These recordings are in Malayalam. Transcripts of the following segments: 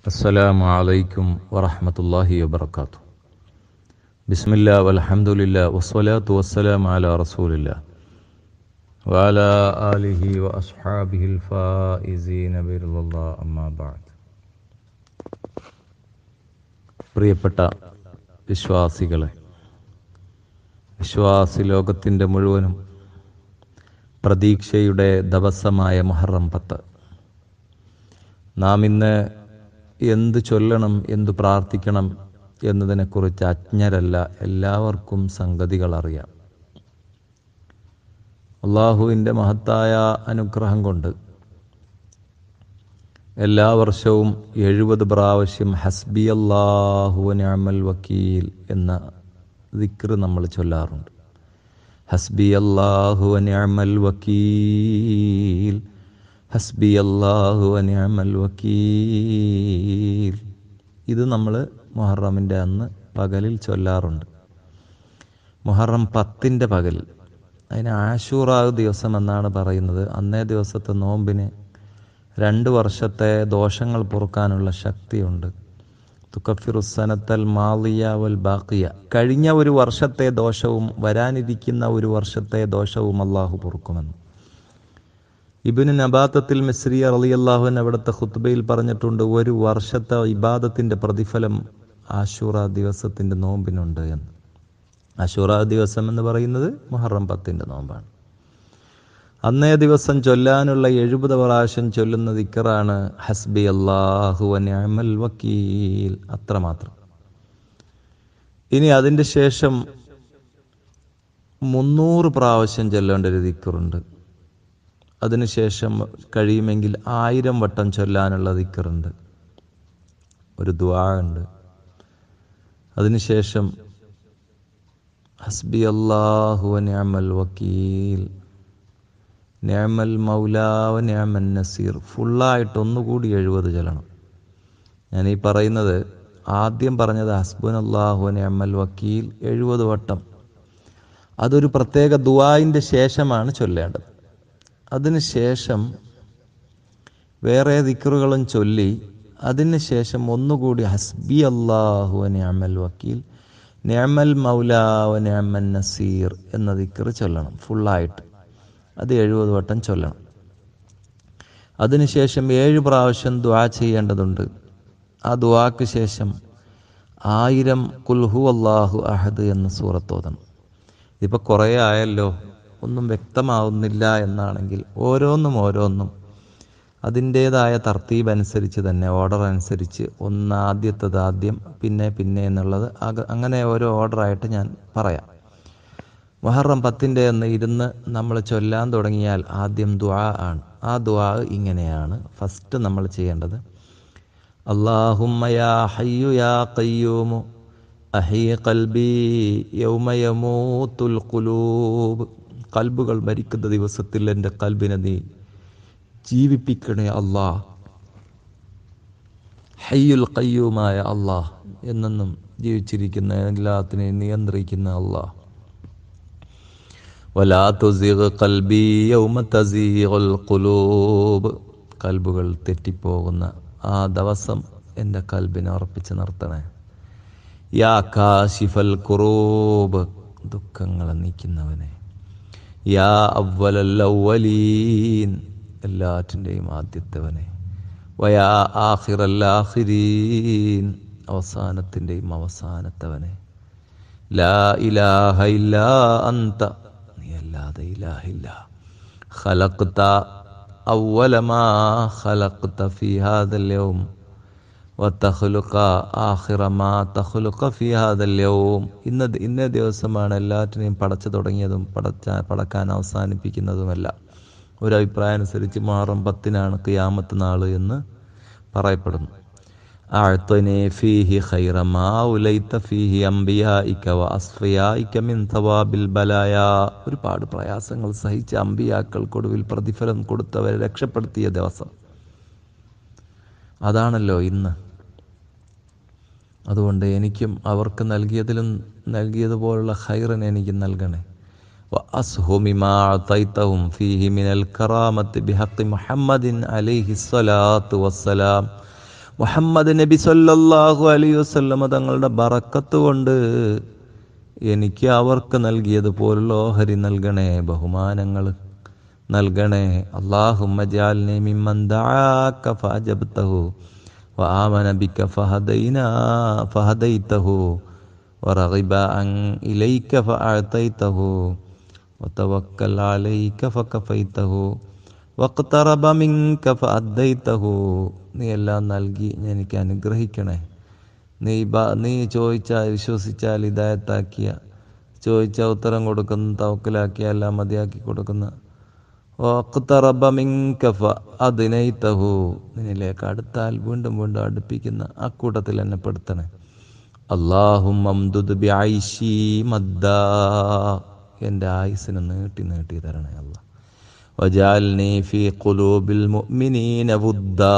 അസ്സലാമു അലൈക്കും വറഹ്മത്തുള്ളാഹി വബറകാതുഹു. ബിസ്മില്ലാ വൽഹംദുലില്ലാ വസ്സലാത്തു വസ്സലാമു അലാ റസൂലില്ലാ വഅലാ ആലിഹി വഅസ്ഹാബിഹിൽ ഫായിസീന ബിറിളല്ലാഹി അമ്മാ ബഅദ്. പ്രിയപ്പെട്ട വിശ്വാസികളെ, വിശ്വാസി ലോകത്തിൻ്റെ മുഴുവനും പ്രതീക്ഷയുടെ ദിവസമായ മുഹറം 10. നാം ഇന്ന് എന്ത് ചൊല്ലണം, എന്തു പ്രാർത്ഥിക്കണം എന്നതിനെക്കുറിച്ച് അജ്ഞരല്ല. എല്ലാവർക്കും സംഗതികൾ അറിയാം. അള്ളാഹുവിൻ്റെ മഹത്തായ അനുഗ്രഹം കൊണ്ട് എല്ലാ വർഷവും 70 പ്രാവശ്യം ഹസ്ബി അല്ലാഹു വനിഅമൽ വക്കീൽ എന്ന ദിക്ർ നമ്മൾ ചൊല്ലാറുണ്ട്. ഹസ്ബി അല്ലാഹു വനിഅമൽ വക്കീൽ, ഹസ്ബി അല്ലാഹു വനിഅമൽ വക്കീൽ. ഇത് നമ്മൾ മുഹറമിൻ്റെ അന്ന് പകലിൽ ചൊല്ലാറുണ്ട്. മുഹറം 10-ൻ്റെ പകലിൽ, അതിന് ആശൂറാ ദിവസം എന്നാണ് പറയുന്നത്. അന്നേ ദിവസത്തെ നോമ്പിന് 2 വർഷത്തെ ദോഷങ്ങൾ പൊറുക്കാനുള്ള ശക്തിയുണ്ട്. തുകഫിറുസ്സനത്തൽ മാളിയ വൽ ബാക്കിയ, കഴിഞ്ഞ ഒരു വർഷത്തെ ദോഷവും വരാനിരിക്കുന്ന ഒരു വർഷത്തെ ദോഷവും അള്ളാഹു പൊറുക്കുമെന്ന് ഇബ്നു നബാത്തത്തിൽ മിസ്രി റളിയല്ലാഹു അൻഹു അവിടുത്തെ ഖുത്ബയിൽ പറഞ്ഞിട്ടുണ്ട്. ഒരു വർഷത്തെ ഇബാദത്തിൻ്റെ പ്രതിഫലം ആശൂറ ദിവസത്തിൻ്റെ നോമ്പിനുണ്ട് എന്ന്. ആശൂറ ദിവസം എന്ന് പറയുന്നത് മുഹറം 10-ൻ്റെ നോമ്പാണ്. അന്നേ ദിവസം ചൊല്ലാനുള്ള 70 പ്രാവശ്യം ചൊല്ലുന്ന ദിക്റാണ് ഹസ്ബി അല്ലാഹു വനിഅമൽ വക്കീൽ. അത്രമാത്രം. ഇനി അതിൻ്റെ ശേഷം 300 പ്രാവശ്യം ചൊല്ലേണ്ട ഒരു ദിക്റുണ്ട്. അതിനുശേഷം കഴിയുമെങ്കിൽ 1000 വട്ടം ചൊല്ലാനുള്ള ദിക്റുണ്ട്. ഒരു ദുആ ഉണ്ട്. അതിനുശേഷം ഹസ്ബി അല്ലാഹു വനിഅമൽ വക്കീൽ, നിഅമൽ മൗലാ വനിഅമൻ നസീർ. ഫുള്ളായിട്ട് ഒന്നുകൂടി 70 ചൊല്ലണം. ഞാൻ ഈ പറയുന്നത്, ആദ്യം പറഞ്ഞത് ഹസ്ബുനല്ലാഹു വനിഅമൽ വക്കീൽ 70 വട്ടം. അതൊരു പ്രത്യേക ദുആഇൻ്റെ ശേഷമാണ് ചൊല്ലേണ്ടത്. അതിനുശേഷം വേറെ ദിക്റുകളും ചൊല്ലി അതിന് ശേഷം ഒന്നുകൂടി ഹസ്ബി അല്ലാഹു വനിഅമൽ വക്കീൽ, നിഅമൽ മൗലാ വനിഅമൻ നസീർ എന്ന ദിക്ർ ചൊല്ലണം ഫുള്ളായിട്ട്. അത് 70 വട്ടം ചൊല്ലണം. അതിനുശേഷം 7 പ്രാവശ്യം ദുആ ചെയ്യേണ്ടതുണ്ട്. ആ ദുആക്ക് ശേഷം 1000 ഖുൽ ഹുവല്ലാഹു അഹദ് എന്ന സൂറത്ത് ഓതണം. ഇതിപ്പോൾ കുറേ ആയല്ലോ, ഒന്നും വ്യക്തമാവുന്നില്ല എന്നാണെങ്കിൽ ഓരോന്നും അതിൻ്റേതായ തർത്തീബ് അനുസരിച്ച് തന്നെ, ഓർഡർ അനുസരിച്ച്, ആദ്യത്തേത് ആദ്യം, പിന്നെ എന്നുള്ളത് അങ്ങനെ ഓരോ ഓർഡറായിട്ട് ഞാൻ പറയാം. മുഹറം 10-ൻ്റെ അന്ന് ഇരുന്ന് നമ്മൾ ചൊല്ലാൻ തുടങ്ങിയാൽ ആദ്യം ദുആ ആണ്. ആ ദുആ ഇങ്ങനെയാണ്. ഫസ്റ്റ് നമ്മൾ ചെയ്യേണ്ടത്, അല്ലാഹുമ്മ യാ ഹയ്യു യാ ഖയ്യൂമു അഹീ ഖൽബി യൗമ യമൂത്തുൽ ഖുലൂബ്. കൽബുകൾ മരിക്കുന്ന ദിവസത്തിൽ എൻ്റെ കൽബിനെ നീ ജീവിപ്പിക്കണേ അല്ലാഹ്. ഹയ്യുൽ ഖയ്യൂമായ അല്ലാഹ്, എന്നെന്നും ജീവിച്ചിരിക്കുന്ന, എല്ലാത്തിനെയും നിയന്ത്രിക്കുന്ന അല്ലാഹ്. വലാ തുസിഗ് ഖൽബി യൗമ തസീഗുൽ ഖുലൂബ്. കൽബുകൾ തെറ്റിപ്പോകുന്ന ആ ദിവസം എൻ്റെ കൽബിനെ ഉറപ്പിച്ച് നിർത്തണേ. യാ കാശിഫൽ കുറൂബ്, ദുഃഖങ്ങളെ നീക്കുന്നവനെ. യാ അവ്വലൽ അവ്വലീൻ, എല്ലാറ്റിൻ്റെയും ആദ്യത്തവനെ. വയാ ആഖിറൽ ആഖിരീൻ, അവസാനത്തിൻ്റെയും അവസാനത്തവനെ. ലാ ഇലാഹ ഇല്ലാ അന്ത, നീ അല്ലാതെ ഇലാഹില്ല. ഖലഖ്ത അവ്വല മാ ഖലഖ്ത ഫീ ഹാദൽ യൗം വതഖ്ലുഖ ആഖിറ മാ തഖ്ലുഖ ഫീ ഹാദൽ യൗം. ഇന്ന ദിവസമാണ് എല്ലാറ്റിനെയും പടച്ചു തുടങ്ങിയതും പടക്കാൻ അവസാനിപ്പിക്കുന്നതുമല്ല. ഒരഭിപ്രായം അനുസരിച്ച് മുഹറം 10-നാണ് ഖിയാമത്ത് നാൾ എന്ന് പറയപ്പെടുന്നു. അഅ്തനി ഫീഹി ഖൈറ മാ ഉലൈത ഫീഹി അംബിയാഇക വ അസ്ഫിയാഇക മിൻ തവാബിൽ ബലായാ. ഒരുപാട് പ്രയാസങ്ങൾ സഹിച്ച അമ്പിയാക്കൾക്കൊടുവിൽ പ്രതിഫലം കൊടുത്തവരെ രക്ഷപ്പെടുത്തിയ ദിവസം അതാണല്ലോ ഇന്ന്. അതുകൊണ്ട് എനിക്കും അവർക്ക് നൽകിയതുപോലുള്ള ഖൈറിനെ എനിക്ക് നൽകണേ. വഅസ്ഹുമി മാ അതൈതഹും ഫീഹി മിനൽ കറാമത്തി ബിഹഖി മുഹമ്മദിൻ അലൈഹി സ്വലാത്തു വസ്സലാം മുഹമ്മദ് നബി സല്ലല്ലാഹു അലൈഹി വസല്ലമ തങ്ങളുടെ ബറക്കത്ത് കൊണ്ട് എനിക്ക് അവർക്ക് നൽകിയതുപോലുള്ള ഓഹരി നൽകണേ, ബഹുമാനങ്ങൾ നൽകണേ. അല്ലാഹുമ്മ ജഅൽനി മിമ്മൻ ദഅാക ഫഅജബ്തഹു വആമന ബിക ഫഹദൈതഹു വറഗിബ അൻ ഇലൈക ഫഅതൈതഹു വതവക്കൽ അലൈക ഫകഫൈതഹു വഖ്തറബ മിൻക ഫഅദ്ദൈതഹു. നീ എല്ലാം നൽകി എനിക്ക് അനുഗ്രഹിക്കണേ. നീ ചോദിച്ചാൽ വിശ്വസിച്ചാൽ ഹിദായത്താക്കിയ, ചോദിച്ച ഉത്തരം കൊടുക്കുന്ന, തവക്കലാക്കിയ എല്ലാം മതിയാക്കി കൊടുക്കുന്ന, വഖ്തറബ മിൻക ഫഅദ്നൈതഹു, നിന്നിലേക്ക് അടുത്താൽ വീണ്ടും വീണ്ടും അടുപ്പിക്കുന്ന അക്കൂട്ടത്തിൽ എന്നെ പെടുത്തണേ. അല്ലാഹുമ്മ അംദുദ് ബിഐശി മദ്ദാ, എൻ്റെ ആയുസ്സിനെ നീട്ടി നീട്ടി തരണേ അല്ലാഹ്. വജഅൽനി ഫീ ഖുലൂബിൽ മുഅ്മിനീന വുദ്ദാ,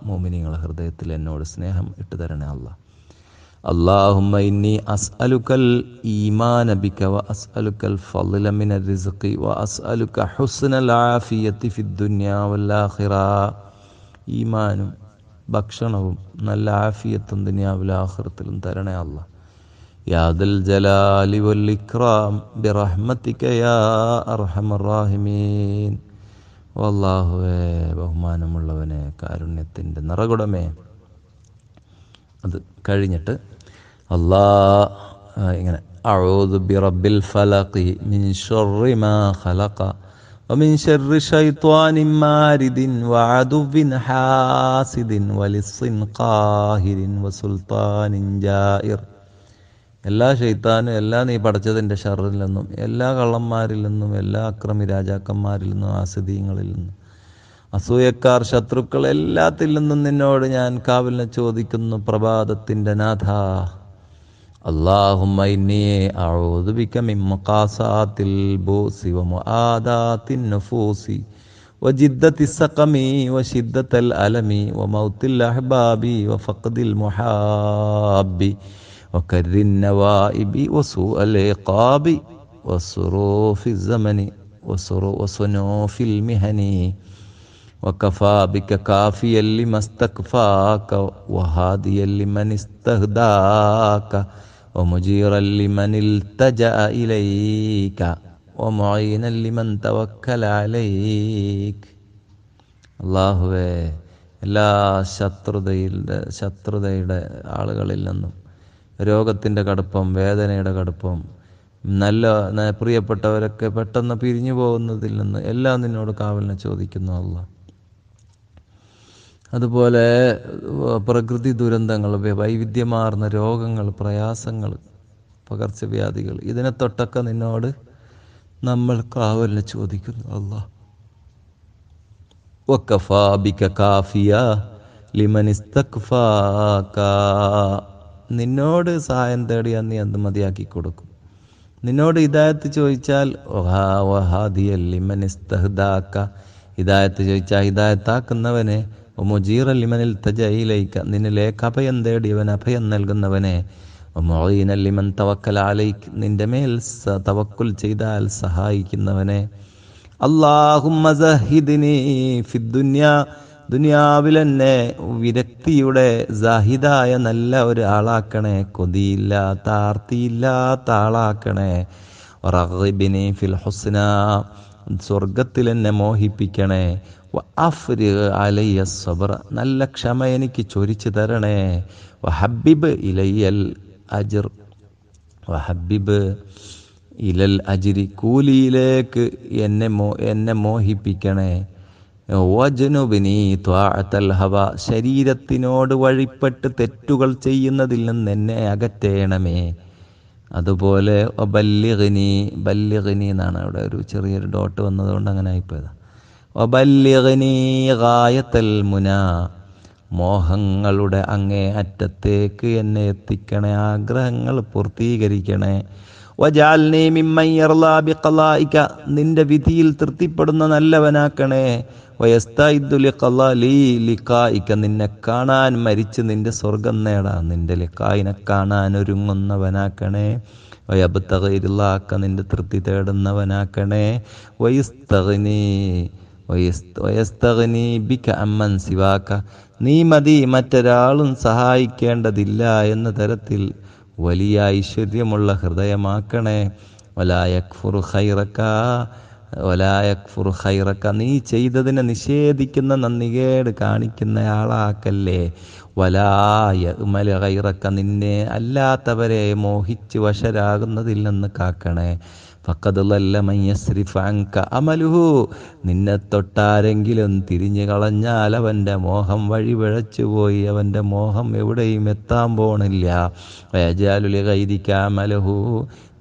മുഅ്മിനീങ്ങളുടെ ഹൃദയത്തിൽ എന്നോട് സ്നേഹം ഇട്ട് തരണേ അല്ലാഹ്. അല്ലാഹുമ്മ ഇന്നി അസ്അലുക്കൽ ഈമാന ബിക വ അസ്അലുക്കൽ ഫളല മിനർ റിസ്ഖി വ അസ്അലുക ഹുസ്നൽ ആഫിയത്തി ഫിദ്ദുനിയാ വൽ ആഖിറ. ഈമാനും ഭക്ഷണവും നല്ല ആഫിയത്തും ദുനിയാവിലും ആഖിറത്തിലും തരണേ അല്ലാഹ്. യാ ദൽ ജലാലി വൽ ഇക്റാം ബിറഹ്മതിക യാ അർഹമർ റഹീമീൻ. വല്ലാഹുവേ, ബഹുമാനമുള്ളവനെ, കാരുണ്യത്തിൻ്റെ നിറകുടമേ. അത് കഴിഞ്ഞിട്ട് ഇങ്ങനെ അഊദു ബിറബ്ബിൽ ഫലഖി മിൻ ശർരി മാ ഖലഖ വമിൻ ശർരി ശൈത്വാനിൻ മാരിദിൻ വഅദുവ്വിൻ ഹാസിദിൻ വലിസ്സിൻ ഖാഹിരിൻ വസുൽത്താനിൻ ജായിർ. എല്ലാ ശൈത്താനും, എല്ലാ നീ പഠിച്ചതിൻ്റെ ഷർറിൽ നിന്നും, എല്ലാ കള്ളന്മാരിൽ നിന്നും, എല്ലാ അക്രമി രാജാക്കന്മാരിൽ നിന്നും, ആസിദീങ്ങളിൽ നിന്നും, അസൂയക്കാർ, ശത്രുക്കൾ, എല്ലാത്തിൽ നിന്നും നിന്നോട് ഞാൻ കാവലിനെ ചോദിക്കുന്നു പ്രഭാതത്തിൻ്റെ നാഥ. അല്ലാഹുമ്മ ഇന്നി അഊദു ബിക മിൻ മഖാസാത്തിൽ ബൂസി വ മുആദാത്തിൻ നുഫൂസി വജിദ്ദത്തി സഖമി വശിദ്ദത്തൽ അലമി വമൗത്തിൽ അഹ്ബാബി വഫഖദിൽ മുഹാബി വകർരിൻ നവായിബി വസൂഅൽ ഇഖാബി വസുറൂഫിൽ സമനി വസുനൂഫിൽ മിഹനി വകഫാ ബിക കാഫിയൻ ലിമസ്തക്ഫാക വഹാദിയൻ ലിമൻ ഇസ്തഹ്ദാക വമുജീറൻ ലിമൻ ഇൽതജഅ ഇലൈക വമുഈനൻ ലിമൻ തവക്കല അലൈക. അല്ലാഹുവേ, എല്ലാ ശത്രുതയുടെ ആളുകളിൽ നിന്നും, രോഗത്തിൻ്റെ കടുപ്പം, വേദനയുടെ കടുപ്പം, നല്ല പ്രിയപ്പെട്ടവരൊക്കെ പെട്ടെന്ന് പിരിഞ്ഞു പോകുന്നതിൽ നിന്ന് എല്ലാം നിന്നോട് കാവലിനെ ചോദിക്കുന്നു അല്ലാഹ്. അതുപോലെ പ്രകൃതി ദുരന്തങ്ങൾ, വൈവിധ്യമാർന്ന രോഗങ്ങൾ, പ്രയാസങ്ങൾ, പകർച്ചവ്യാധികൾ, ഇതിനെ തൊട്ടൊക്കെ നിന്നോട് നമ്മൾ കാവലിനെ ചോദിക്കുന്നു അല്ലാഹ്. വകഫാ ബിക കാഫിയ ലിമൻ ഇസ്തക്ഫാക, നിന്നോട് സഹായം തേടിയാൽ നീ അത് മതിയാക്കി കൊടുക്കും. നിന്നോട് ഹിദായത്ത് ചോദിച്ചാൽ വഹാദിയൻ ലിമൻ ഇസ്തഹ്ദാക, ഹിദായത്ത് ചോദിച്ചാൽ ഹിദായത്താക്കുന്നവനെ, മുജീറൻ ലിമൻ ഇൽതജഅ ഇലൈക, നിന്നിലേക്ക് അഭയം തേടിയവൻ അഭയം നൽകുന്നവനെ, മുഈനൻ ലിമൻ തവക്കല അലൈക, നിന്റെ മേൽ തവക്കുൽ ചെയ്താൽ സഹായിക്കുന്നവനെ. അല്ലാഹുമ്മ സഹിദ്നി ഫിദ്ദുനിയ, ദുനിയാവിലെന്നെ വിരക്തിയുടെ സാഹിദായ നല്ല ഒരു ആളാക്കണേ, കൊതിയില്ലാത്ത ആർത്തിയില്ലാത്ത ആളാക്കണേ. റഗ്ബിനി ഫിൽ ഹുസ്ന, സ്വർഗത്തിൽ എന്നെ മോഹിപ്പിക്കണേ. വഅഫ്രിഗ് അലയ്യ സബ്ര, നല്ല ക്ഷമ എനിക്ക് ചൊരിച്ചു തരണേ. വഹബ്ബിബ് ഇലയ്യൽ അജ്ർ, വഹബ്ബിബ് ഇലൽ അജ്രി, കൂലിയിലേക്ക് എന്നെ മോഹിപ്പിക്കണേ. വജ്നുബ്നി ത്വാഅത്തൽ ഹവ, ശരീരത്തിനോട് വഴിപ്പെട്ട് തെറ്റുകൾ ചെയ്യുന്നതിൽ നിന്ന് എന്നെ അകറ്റേണമേ. അതുപോലെ ബല്ലിഗ്നി എന്നാണ് അവിടെ ഒരു ചെറിയൊരു ഡോട്ട് വന്നതുകൊണ്ട് അങ്ങനെ ആയിപ്പോയതാ. വബല്ലിഗ്നി ഗായത്തൽ മുനാ, മോഹങ്ങളുടെ അങ്ങേ അറ്റത്തേക്ക് എന്നെ എത്തിക്കണേ, ആഗ്രഹങ്ങൾ പൂർത്തീകരിക്കണേ. വജഅൽനി മിമ്മൻ യർളാ ബിഖളാഇക, നിന്റെ വിധിയിൽ തൃപ്തിപ്പെടുന്ന നല്ലവനാക്കണേ. വയസ്തഇദ്ദു ലിഖാഇക, നിന്നെ കാണാൻ മരിച്ച് നിന്റെ സ്വർഗം നേടാൻ, നിന്റെ ലിഖായിനെ കാണാൻ ഒരുങ്ങുന്നവനാക്കണേ. വയബ്തഗില്ലാക, നിന്റെ തൃപ്തി തേടുന്നവനാക്കണേ. വയസ്തഗ്നി ബിക അമ്മൻ സിവാക, നീ മതി, മറ്റൊരാളും സഹായിക്കേണ്ടതില്ല എന്ന തരത്തിൽ വലിയ ഐശ്വര്യമുള്ള ഹൃദയമാക്കണേ. വലാ യക്ഫുറു ഖൈറക വലാ യക്ഫുറു ഖൈറക, നീ ചെയ്തതിനെ നിഷേധിക്കുന്ന, നന്ദികേട് കാണിക്കുന്നയാളാക്കല്ലേ. വലാ യഅ്മല ഖൈറക, നിന്നെ അല്ലാത്തവരെ മോഹിച്ച് വശരാകുന്നതിൽ നിന്ന് കാക്കണേ. ഫഖദ് ളല്ല മൻ യസ്രിഫ് അൻക അമലുഹു, നിന്നെ തൊട്ടാരെങ്കിലും തിരിഞ്ഞു കളഞ്ഞാൽ അവൻ്റെ മോഹം വഴിപിഴച്ചുപോയി, അവൻ്റെ മോഹം എവിടെയും എത്താൻ പോണില്ല. വയജാലു ലിഗൈരിക അമലഹു,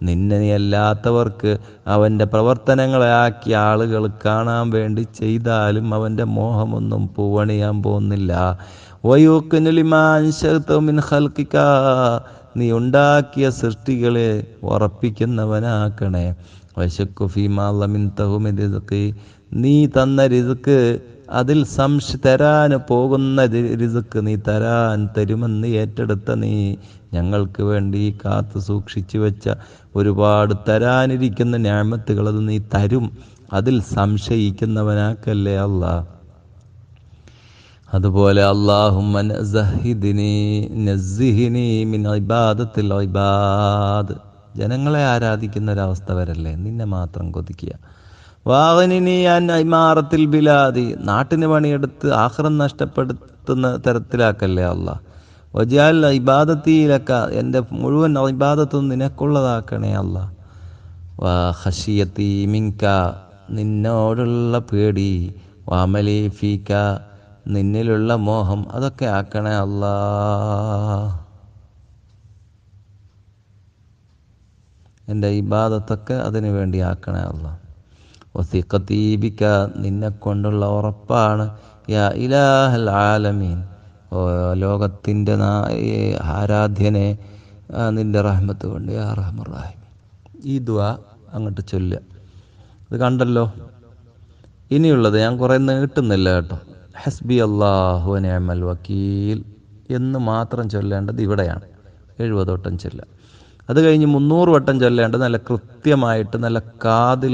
നിന്നെ അല്ലാത്തവർക്ക് അവൻ്റെ പ്രവർത്തനങ്ങളെ ആക്കി ആളുകൾ കാണാൻ വേണ്ടി ചെയ്താലും അവൻ്റെ മോഹമൊന്നും പൂവണിയാൻ പോകുന്നില്ല. വയൂഖിനു ലിമാ അൻശഅ്ത മിൻ ഖൽഖിക, നീ ഉണ്ടാക്കിയ സൃഷ്ടികളെ ഉറപ്പിക്കുന്നവനാക്കണേ. വശക്കു ഫീമാ ലമിൻതഹു മിൻ റിസ്ഖി, നീ തന്ന റിസ്ക്, അതിൽ തരാൻ പോകുന്ന റിസ്ക് നീ തരുമെന്ന് ഏറ്റെടുത്ത നീ ഞങ്ങൾക്ക് വേണ്ടി കാത്തു സൂക്ഷിച്ചു വെച്ച ഒരുപാട് തരാനിരിക്കുന്ന നിഅമത്തുകൾ അത് നീ തരും, അതിൽ സംശയിക്കുന്നവനാക്കല്ലേ അല്ലാ. അതുപോലെ അല്ലാഹുമ്മ നസ്ഹിനി മിൻ ഇബാദത്തിൽ ഇബാദ്, ജനങ്ങളെ ആരാധിക്കുന്ന ഒരവസ്ഥ വരല്ലേ, നിന്നെ മാത്രം കൊതിക്കുക. വാഗനിനി അൻ ഇമാറത്തിൽ ബിലാദി, നാട്ടിന് പണിയെടുത്ത് ആഖിറം നഷ്ടപ്പെടുത്തുന്ന തരത്തിലാക്കല്ലേ അല്ലാ. വജാൽ ഇബാദത്തിലക്ക, എൻ്റെ മുഴുവൻ ഇബാദത്തും നിനക്കുള്ളതാക്കണേ അല്ലാ. വാ ഖശിയത്തി മിൻക, നിന്നോടുള്ള പേടി. വാമലി ഫീക, നിന്നിലുള്ള മോഹം, അതൊക്കെ ആക്കണേ അല്ലാ. എൻ്റെ ഇബാദത്തൊക്കെ അതിനു വേണ്ടി ആക്കണേ അല്ലാ. വസിഖതി ബിക, നിന്നെ കൊണ്ടുള്ള ഉറപ്പാണ്. യാ ഇലാഹൽ ആലമീൻ, ഓ ലോകത്തിൻ്റെ ആരാധ്യനെ, നിൻ്റെ റഹ്മത്ത് കൊണ്ട് യാ റഹ്മർ റഹീം. ഈ ദുആ അങ്ങോട്ട് ചൊല്ലുക. ഇത് കണ്ടല്ലോ. ഇനിയുള്ളത് ഞാൻ കുറേ നീട്ടുന്നില്ല കേട്ടോ. ഹസ്ബി അല്ലാഹു വ നിഅമൽ വക്കീൽ എന്ന് മാത്രം ചൊല്ലേണ്ടത് ഇവിടെയാണ്. 70 വട്ടം ചൊല്ലുക. അത് കഴിഞ്ഞ് 300 വട്ടം ചൊല്ലേണ്ടത് നല്ല കൃത്യമായിട്ട്, നല്ല കാതിൽ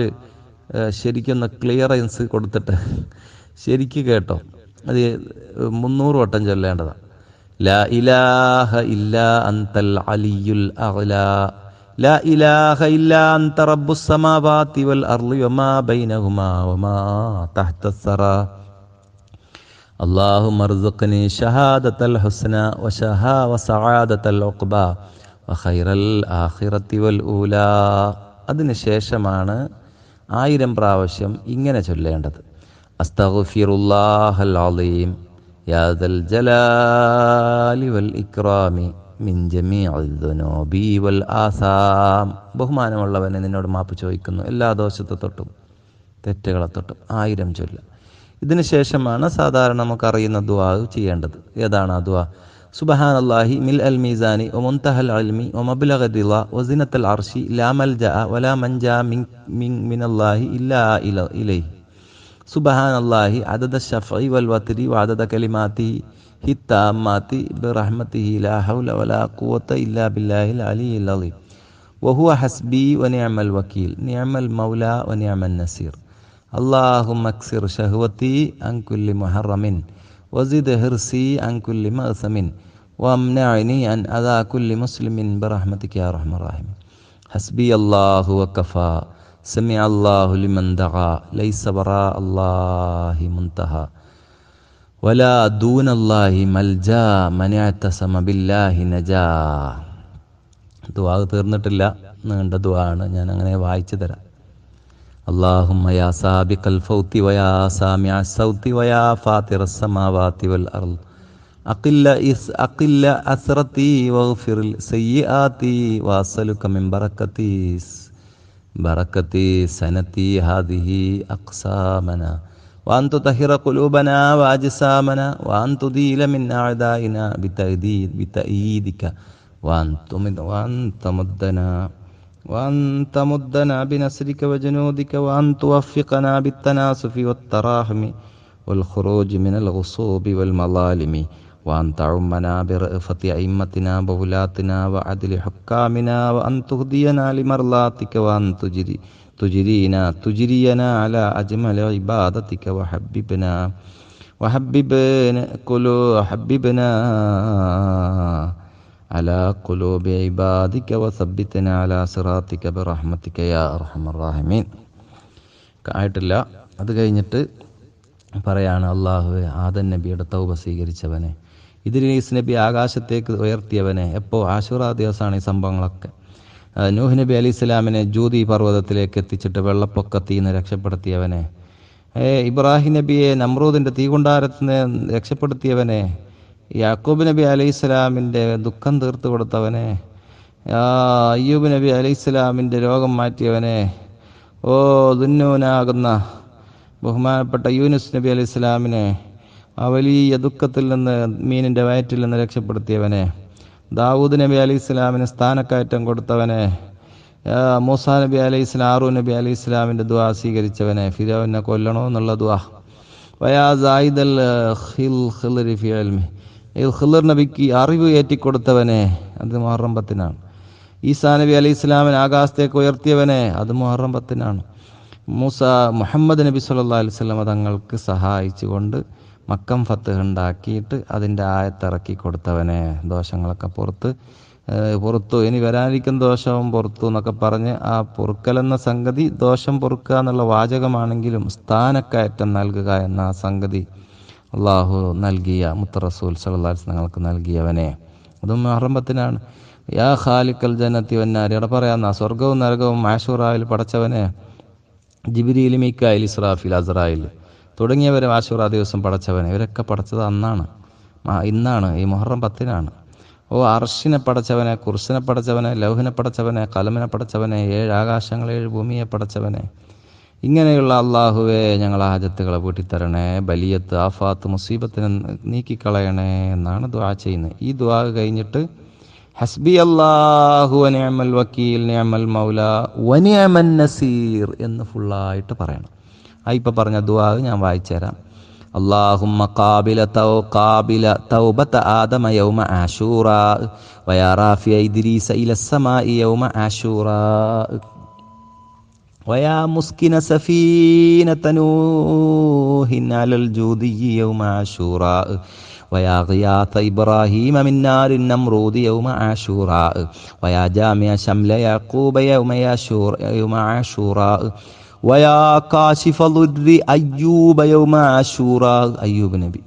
ശരിക്കൊന്ന് ക്ലിയറൻസ് കൊടുത്തിട്ട് ശരിക്ക് കേട്ടോ. അത് 300 വട്ടം ചൊല്ലേണ്ടതാണ്. ലാ ഇലാഹ ഇല്ലാ അൻതൽ അലിയുൽ അഅ്ലാ, ലാ ഇലാഹ ഇല്ലാ അൻത റബ്ബുസ് സമാവാതി വൽ അർളി വമാ ബൈനഹുമാ വമാ തഹ്തസ് സറാ. അല്ലാഹുമ്മ അർസുഖ്നി ഷഹാദത്തൽ ഹുസ്ന വസആദത്തൽ ഉഖ്ബാ വഖൈറൽ ആഖിറതി വൽ ഊലാ. അതിന് ശേഷമാണ് 1000 പ്രാവശ്യം ഇങ്ങനെ ചൊല്ലേണ്ടത്. അസ്തഗ്ഫിറുല്ലാഹൽ അളീം യാ ദൽ ജലാലി വൽ ഇക്റാമി മിൻ ജമീഇൽ ദുനൂബി വൽ ആസാം. ബഹുമാനമുള്ളവനെ, നിന്നോട് മാപ്പ് ചോദിക്കുന്നു എല്ലാ ദോഷത്തെ തൊട്ടും തെറ്റുകളെ തൊട്ടും. 1000 ചൊല്ലുക. ഇതിന് ശേഷമാണ് സാധാരണ നമുക്കറിയുന്ന ദുആ ചെയ്യേണ്ടത്. ഏതാണ് ആ ദുആ? സുബ്ഹാനല്ലാഹി മിൽ അൽ മീസാനി വമുൻതഹൽ ഇൽമി വമബ്ലഗ ദിള വസിനത്തൽ അർശി ലാ മൽജഅ വലാ മൻജാ മിനല്ലാഹി ഇല്ലാ ഇലൈഹി. സുബ്ഹാനല്ലാഹി അദദ ശഫഇ വൽ വത്രി വഅദദ കലിമാതിഹി ഹിത്താമാതി ബിറഹ്മതിഹി ലാ ഹൗല വലാ ഖുവത ഇല്ലാ ബില്ലാഹിൽ അലിയിൽ അളീം. വഹുവ ഹസ്ബി വനിഅമൽ വക്കീൽ നിഅമൽ മൗലാ വനിഅമൻ നസീർ. അല്ലാഹുമ്മ അക്സിർ ശഹ്വതി അൻ കുല്ലി മുഹറമിൻ വസിദ് ഹിർസി അൻ കുല്ലി മഅസമിൻ വംനഅനി അൻ അദാ കുല്ലി മുസ്ലിമിൻ ബിറഹ്മതിക യാ അർഹമർ റഹീം. ഹസ്ബി അല്ലാഹു വകഫാ സമിഅ അല്ലാഹു ലിമൻ ദഅ ലൈസ വറാ അല്ലാഹി മുൻതഹാ വലാ ദൂനല്ലാഹി മൽജാ മൻ ഇഅ്തസമ ബില്ലാഹി നജാ. ദുആ തീർന്നിട്ടില്ല, നീണ്ട ദുആ ആണ്. ഞാൻ അങ്ങനെ വായിച്ചു തരാം. اللهم يا سابق الفوت ويا سامع الصوت ويا فاطر السماوات والأرض أقل أثرتي واغفر سيئاتي وأسألك من بركتي سنتي هذه أقسامنا وأن تطهر قلوبنا وأجسامنا وأن تديل من أعدائنا بتأييدك وأن تمدنا بنصرك وجنودك وأن توفقنا بالتناسف والتراحم والخروج من الغصوب والمظالم وأن تعمنا برأفة أئمتنا وولاتنا وعدل حكامنا وأن تهدينا لمرضاتك وأن تجرينا على أجمل عبادتك وحببنا على قلوب عبادك وثبتنا على صراطك برحمتك يا أرحم الراحمين. ആയിട്ടില്ല. അത് കഴിഞ്ഞിട്ട് പറയാണ്, അള്ളാഹുവേ, ആദം നബിയുടെ തൗബ സ്വീകരിച്ചവനെ, ഇദ്രീസ് നബി ആകാശത്തേക്ക് ഉയർത്തിയവനെ. എപ്പോൾ? ആശുറ ദിവസമാണ് ഈ സംഭവങ്ങളൊക്കെ. നൂഹ് നബി അലൈഹി സ്വലാമിനെ ജൂതി പർവ്വതത്തിലേക്ക് എത്തിച്ചിട്ട് വെള്ളപ്പൊക്കത്തിൽ നിന്ന് രക്ഷപ്പെടുത്തിയവനെ, ഇബ്രാഹിം നബിയെ നമ്രൂദിൻ്റെ തീകുണ്ടാരത്തിൽ നിന്ന് രക്ഷപ്പെടുത്തിയവനെ, യാക്കൂബ് നബി അലൈഹി സ്വലാമിൻ്റെ ദുഃഖം തീർത്തു കൊടുത്തവനെ, അയ്യൂബ് നബി അലൈഹി സ്വലാമിൻ്റെ രോഗം മാറ്റിയവനെ, ദുന്നൂനാകുന്ന ബഹുമാനപ്പെട്ട യൂനുസ് നബി അലൈഹി സ്വലാമിനെ ആ വലിയ ദുഃഖത്തിൽ നിന്ന്, മീനിൻ്റെ വയറ്റിൽ നിന്ന് രക്ഷപ്പെടുത്തിയവനെ, ദാവൂദ് നബി അലൈഹി സ്വലാമിന് സ്ഥാനക്കയറ്റം കൊടുത്തവനെ, മൂസാ നബി അലൈഹി സ്വലാം, ഹാറൂൻ നബി അലൈഹി സ്വലാമിൻ്റെ ദുആ സ്വീകരിച്ചവനെ, ഫിറൗനെ കൊല്ലണോ എന്നുള്ള ദുആ. ഖിളിർ നബിക്ക് അറിവ് ഏറ്റിക്കൊടുത്തവനെ, അത് മുഹറം 10-നാണ്. ഈസാ നബി അലൈഹി സ്വലാമിനെ ആകാശത്തേക്ക് ഉയർത്തിയവനെ, അത് മുഹറം 10-നാണ്. മുഹമ്മദ് നബി സല്ലല്ലാഹു അലൈഹി വസല്ലം തങ്ങൾക്ക് സഹായിച്ചുകൊണ്ട് മക്കം ഫത്ത് ഉണ്ടാക്കിയിട്ട് അതിൻ്റെ ആയത്തിറക്കി കൊടുത്തവനെ, ദോഷങ്ങളൊക്കെ പുറത്തു ഇനി വരാനിരിക്കുന്ന ദോഷവും പുറത്തു എന്നൊക്കെ പറഞ്ഞ് ആ പൊറുക്കലെന്ന സംഗതി, ദോഷം പൊറുക്കുക എന്നുള്ള വാചകമാണെങ്കിലും സ്ഥാനക്കയറ്റം നൽകുക എന്ന സംഗതി അള്ളാഹു നൽകിയ മുത്ത റസൂൽ സല്ലല്ലാഹു അലൈഹി വസല്ലം ഞങ്ങൾക്ക് നൽകിയവനെ, അതും മുഹറം 10-നാണ്. യാ ഖാലിഖൽ ജന്നത്തി വന്നാരി, അവിടെ പറയാന്ന സ്വർഗവും നരകവും ആശൂറായിൽ പടച്ചവനെ, ജിബ്രീൽ, മീകായിൽ, ഇസ്രാഫീൽ, അസ്രായിൽ തുടങ്ങിയവരെ ആശൂറ ദിവസം പടച്ചവനെ. ഇവരൊക്കെ പടച്ചത് ഇന്നാണ്, ഈ മുഹറം 10-നാണ്. അർശിനെ പടച്ചവനെ, കുർസിനെ പടച്ചവനെ, ലൗഹിനെ പടച്ചവനെ, കലമിനെ പടച്ചവനെ, 7 ആകാശങ്ങൾ 7 ഭൂമിയെ പടച്ചവനെ. ഇങ്ങനെയുള്ള അള്ളാഹുവേ, ഞങ്ങൾ ഹാജത്തുകളെ വീട്ടിത്തരണേ, ബലിയത്ത്, ആഫാത്ത്, മുസീബത്തിനെ നീക്കിക്കളയണേ എന്നാണ് ദുആ ചെയ്യുന്നത്. ഈ ദുആ കഴിഞ്ഞിട്ട് ഹസ്ബി അല്ലാഹു വ നിഅമൽ വക്കീൽ, നിഅമൽ മൗല വ നിഅമൻ നസീർ എന്ന് ഫുള്ളായിട്ട് പറയണം. ഇപ്പം പറഞ്ഞ ദുആ ഞാൻ വായിച്ചു തരാം. اللهم قابل توبة آدم يوم عاشوراء ويا رافع إدريس إلى السماء يوم عاشوراء ويا مسكن سفينة نوح على الجودي يوم عاشوراء ويا غياث إبراهيم من نار النمرود يوم عاشوراء ويا جامع شمل يعقوب يوم عاشوراء ويا كاشف ضر أيوب يوم عاشوراء أيوب نبي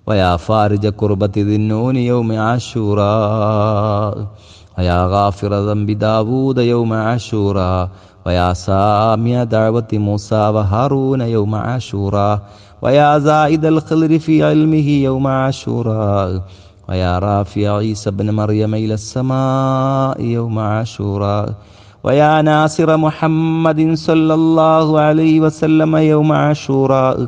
ويا فارج كربة ذي النون يوم عاشوراء ويا غافر ذنب داود يوم عاشوراء ويا سامع دعوة موسى وهارون يوم عاشوراء ويا زائد الخضر في علمه يوم عاشوراء ويا رافع عيسى بن مريم إلى السماء يوم عاشوراء ويا ناصر محمد صلى الله عليه وسلم يوم عاشوراء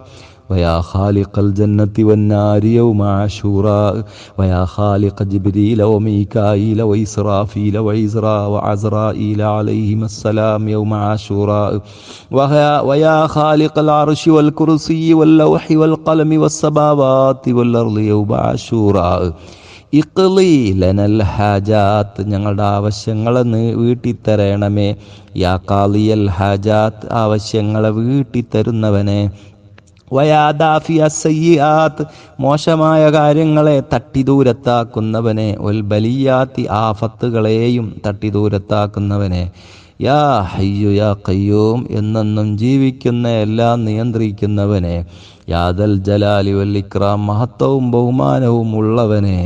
ويا خالق الجنة والنار يوم عاشوراء ويا خالق جبريل وميكائيل وإسرافيل وعزرائيل عليهم السلام يوم عاشوراء ويا خالق العرش والكرسي واللوح والقلم والسماوات والأرض يوم عاشوراء ഇഖ്ലി ലനൽ ഹാജാത്ത്, ഞങ്ങളുടെ ആവശ്യങ്ങളെ വീട്ടിത്തരണമേ. യാ ഖാലിയൽ ഹാജാത്ത്, ആവശ്യങ്ങളെ വീട്ടിത്തരുന്നവനെ. വയാ ദാഫിയ സയ്യിആത്ത്, മോശമായ കാര്യങ്ങളെ തട്ടിദൂരത്താക്കുന്നവനെ. വൽ ബലിയാത്തി, ആഫത്തുകളെയും തട്ടിദൂരത്താക്കുന്നവനെ. യാ ഹയ്യു യാ ഖയ്യൂം, എന്നെന്നും ജീവിക്കുന്ന എല്ലാം നിയന്ത്രിക്കുന്നവനെ. യാദൽ ജലാലി വൽ ഇക്റാം, മഹത്വവും ബഹുമാനവും ഉള്ളവനെ.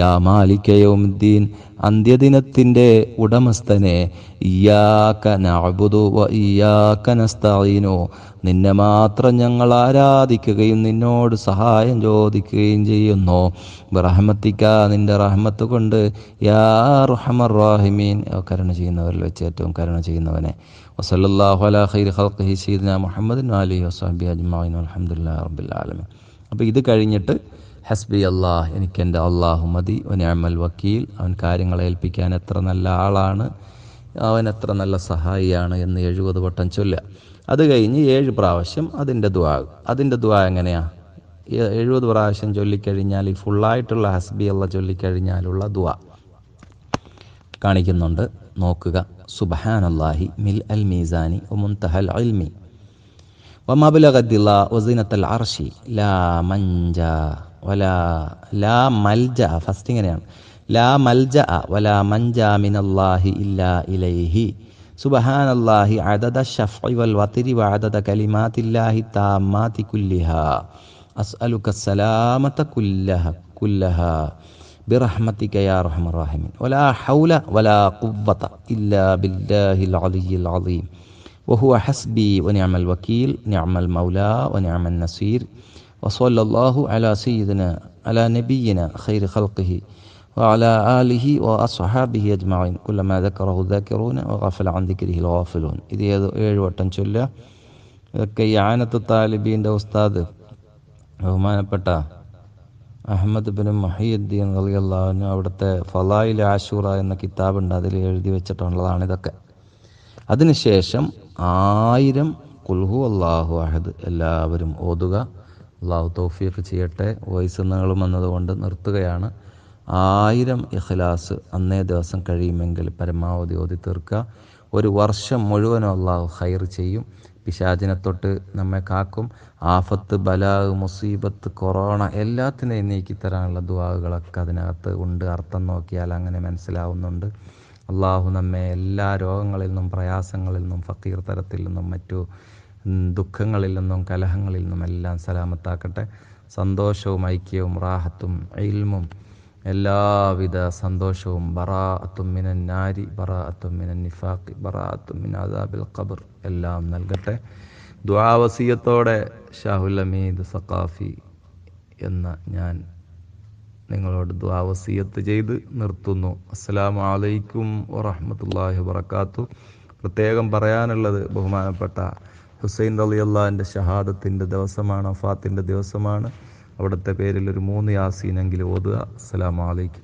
യാ മാലിക യൗമുദ്ദീൻ, അന്ത്യദിനത്തിൻ്റെ ഉടമസ്ഥനെ. ഇയ്യാക നഅ്ബുദു വ ഇയ്യാക നസ്തഈനു, നിന്നെ മാത്രം ഞങ്ങൾ ആരാധിക്കുകയും നിന്നോട് സഹായം ചോദിക്കുകയും ചെയ്യുന്നു. ബിറഹ്മതിക, നിന്റെ റഹ്മത്ത് കൊണ്ട്. യാ അർഹമർ റഹീമീൻ, കരുണ ചെയ്യുന്നവരിൽ വെച്ച് ഏറ്റവും കരുണ ചെയ്യുന്നവനെ. വസല്ലല്ലാഹു അലാ ഖൈരി ഖൽഖിഹി സയ്യിദിനാ മുഹമ്മദിൻ വഅലിഹി വസഹ്ബിഹി അജ്മഈൻ വൽഹംദുലില്ലാഹി റബ്ബിൽ ആലമീൻ. അപ്പോൾ ഇത് കഴിഞ്ഞിട്ട് ഹസ്ബി അല്ലാഹ്, എനിക്കെൻ്റെ അള്ളാഹു മതി, വനിഅമൽ വക്കീൽ, അവൻ കാര്യങ്ങളെ ഏൽപ്പിക്കാൻ എത്ര നല്ല ആളാണ്, അവൻ എത്ര നല്ല സഹായിയാണ് എന്ന് 70 വട്ടം ചൊല്ലുക. അത് കഴിഞ്ഞ് 7 പ്രാവശ്യം അതിൻ്റെ ദുആ എങ്ങനെയാണ്? 70 പ്രാവശ്യം ചൊല്ലിക്കഴിഞ്ഞാൽ ഈ ഫുള്ളായിട്ടുള്ള ഹസ്ബി അല്ലാഹ് ചൊല്ലിക്കഴിഞ്ഞാലുള്ള ദുആ കാണിക്കുന്നുണ്ട്, നോക്കുക. സുബ്ഹാനല്ലാഹി മിൽ അൽ മീസാനി വ മുൻതഹൽ ഇൽമി വമബ്ലഗദില്ല വസിനത്തൽ അർശി ലാ മൻജ വലാ ലാ മൽജ. ഫസ്റ്റ് ഇങ്ങനെയാണ്, ലാ മൽജ വലാ മൻജ മിനല്ലാഹി ഇല്ലാ ഇലൈഹി സുബ്ഹാനല്ലാഹി അദദ ശഫ്ഇ വൽ വത്രി വഅദദ കലിമാത്തില്ലാഹി താമ്മാതി കുല്ലിഹാ അസ്അലുക സലാമത കുല്ലഹാ ബിറഹ്മതിക യാ അർഹമർ റഹീമീൻ വലാ ഹൗല വലാ ഖുവ്വത ഇല്ലാ ബില്ലാഹിൽ അലിയ്യിൽ അളീം വഹുവ ഹസ്ബി വനിഅമൽ വക്കീൽ നിഅമൽ മൗലാ വനിഅമൻ നസീർ വസല്ലല്ലാഹു അലാ നബിയിന ഖൈറി ഖൽഖിഹി وعلى آله وأصحابه أجمعين كلما ذكره الذاكرون وغفل عن ذكره الغافلون. ഇത് 7 വട്ടം ചൊല്ലുക. ഇതൊക്കെ ഈ ആനത്ത് താലിബീൻ്റെ ഉസ്താദ് ബഹുമാനപ്പെട്ട അഹമ്മദ് ബിൻ മുഹയ്യിദ്ദീൻ റളിയല്ലാഹു അൻഹു അവിടുത്തെ ഫളായിൽ ആശൂറ എന്ന കിതാബുണ്ട്, അതിൽ എഴുതി വെച്ചിട്ടുള്ളതാണ് ഇതൊക്കെ. അതിനുശേഷം 1000 ഖുൽഹു അല്ലാഹു അഹദ് എല്ലാവരും ഓതുക. അള്ളാഹു തൗഫീഖ് ചെയ്യട്ടെ. വോയിസ് നീളം എന്നതുകൊണ്ട് നിർത്തുകയാണ്. 1000 ഇഖ്ലാസ് അന്നേ ദിവസം കഴിയുമെങ്കിൽ പരമാവധി ഓതി തീർക്കുക. ഒരു വർഷം മുഴുവനും അള്ളാഹു ഖൈർ ചെയ്യും. പിശാചിനെ തൊട്ട് നമ്മെ കാക്കും. ആഫത്ത്, ബലാ, മുസീബത്ത്, കൊറോണ എല്ലാത്തിനെയും നീക്കിത്തരാനുള്ള ദുആകളൊക്കെ അതിനകത്ത് ഉണ്ട്. അർത്ഥം നോക്കിയാൽ അങ്ങനെ മനസ്സിലാവുന്നുണ്ട്. അള്ളാഹു നമ്മെ എല്ലാ രോഗങ്ങളിൽ നിന്നും പ്രയാസങ്ങളിൽ നിന്നും ഫക്കീർ തരത്തിൽ നിന്നും മറ്റു ദുഃഖങ്ങളിൽ നിന്നും കലഹങ്ങളിൽ നിന്നും എല്ലാം സലാമത്താക്കട്ടെ. സന്തോഷവും ഐക്യവും റാഹത്തും ഇൽമും എല്ലാവിധ സന്തോഷവും ബറാഅത്തും മിനൻ നാരി ബറാഅത്തും മിനൻ നിഫാഖ് ബറാഅത്തും മിൻ അദാബിൽ ഖബർ എല്ലാം നൽകട്ടെ. ദുആ വസിയത്തോടെ ഷാഹുൽ ഹമീദ് സഖാഫി എന്ന ഞാൻ നിങ്ങളോട് ദുആ വസിയത്ത് ചെയ്ത് നിർത്തുന്നു. അസ്സലാമു അലൈക്കും വറഹ്മത്തുള്ളാഹി വബറകാതുഹു. പ്രത്യേകം പറയാനുള്ളത്, ബഹുമാനപ്പെട്ട ഹുസൈൻ റളിയല്ലാഹുവിൻ്റെ ഷഹാദത്തിൻ്റെ ദിവസമാണ്, വഫാത്തിൻ്റെ ദിവസമാണ്. അവിടുത്തെ പേരിൽ ഒരു 3 യാസീനെങ്കിലും ഓതുക. അസ്സലാമു അലൈക്കും.